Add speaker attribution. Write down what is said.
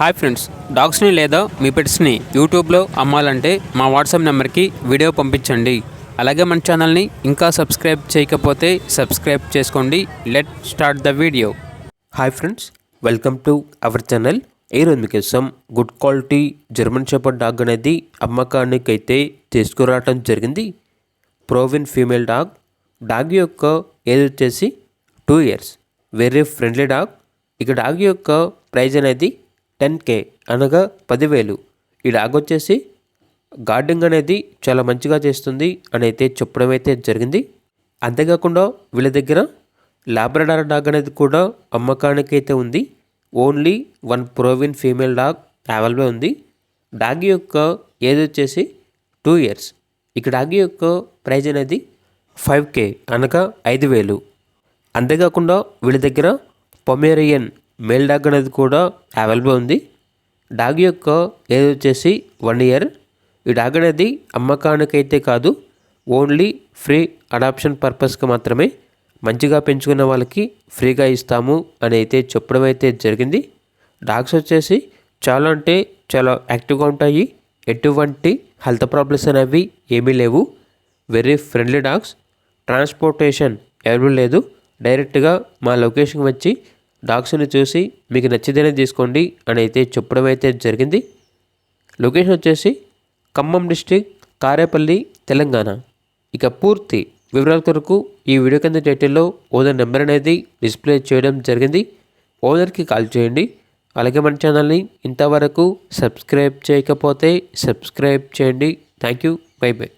Speaker 1: Hi friends, డాగ్స్ని లేదా మీ పెట్స్ని యూట్యూబ్లో అమ్మాలంటే మా వాట్సాప్ నెంబర్కి వీడియో పంపించండి. అలాగే మన ఛానల్ని ఇంకా సబ్స్క్రైబ్ చేయకపోతే సబ్స్క్రైబ్ చేసుకోండి. Let start the video.
Speaker 2: Hi friends, welcome to our channel. ఈరోజు మీకోసం good quality German shepherd dog అనేది అమ్మకానికి అయితే తీసుకురావడం జరిగింది. ప్రోవిన్ ఫీమేల్ డాగ్. డాగ్ యొక్క ఏజ్ వచ్చేసి 2 years. Very friendly dog. ఇక డాగ్ యొక్క ప్రైజ్ అనేది 10K అనగా 10,000. ఈ డాగ్ వచ్చేసి గార్డింగ్ అనేది చాలా మంచిగా చేస్తుంది అని అయితే చెప్పడం అయితే జరిగింది. అంతేకాకుండా వీళ్ళ దగ్గర లాబ్రడార్ డాగ్ అనేది కూడా అమ్మకానికి అయితే ఉంది. ఓన్లీ 1 ప్రోవిన్ ఫీమేల్ డాగ్ అవైలబుల్ ఉంది. డాగ్ యొక్క ఏజ్ వచ్చేసి 2 years. ఇక డాగ్ యొక్క ప్రైజ్ అనేది 5K అనగా 5,000. అంతేకాకుండా వీళ్ళ దగ్గర పొమేరియన్ మేల్ డాగ్ అనేది కూడా అవైలబుల్ ఉంది. డాగ్ యొక్క ఏజ్ వచ్చేసి 1 year. ఈ డాగ్ అనేది అమ్మకానికైతే కాదు, ఓన్లీ ఫ్రీ అడాప్షన్ పర్పస్కి మాత్రమే, మంచిగా పెంచుకున్న వాళ్ళకి ఫ్రీగా ఇస్తాము అని అయితే చెప్పడం అయితే జరిగింది. డాగ్స్ వచ్చేసి చాలా అంటే చాలా యాక్టివ్గా ఉంటాయి. ఎటువంటి హెల్త్ ప్రాబ్లమ్స్ అనేవి ఏమీ లేవు. Very friendly dogs. Transportation available లేదు. డైరెక్ట్గా మా లొకేషన్కి వచ్చి డాగ్స్ని చూసి మీకు నచ్చితేనే తీసుకోండి అని అయితే చెప్పడం అయితే జరిగింది. లొకేషన్ వచ్చేసి ఖమ్మం డిస్ట్రిక్ట్, కారేపల్లి, తెలంగాణ. ఇక పూర్తి వివరాల కొరకు ఈ వీడియో కింద టైటిల్లో ఓనర్ నెంబర్ అనేది డిస్ప్లే చేయడం జరిగింది. ఓనర్కి కాల్ చేయండి. అలాగే మన ఛానల్ని ఇంతవరకు సబ్స్క్రైబ్ చేయకపోతే సబ్స్క్రైబ్ చేయండి. Thank you. By by.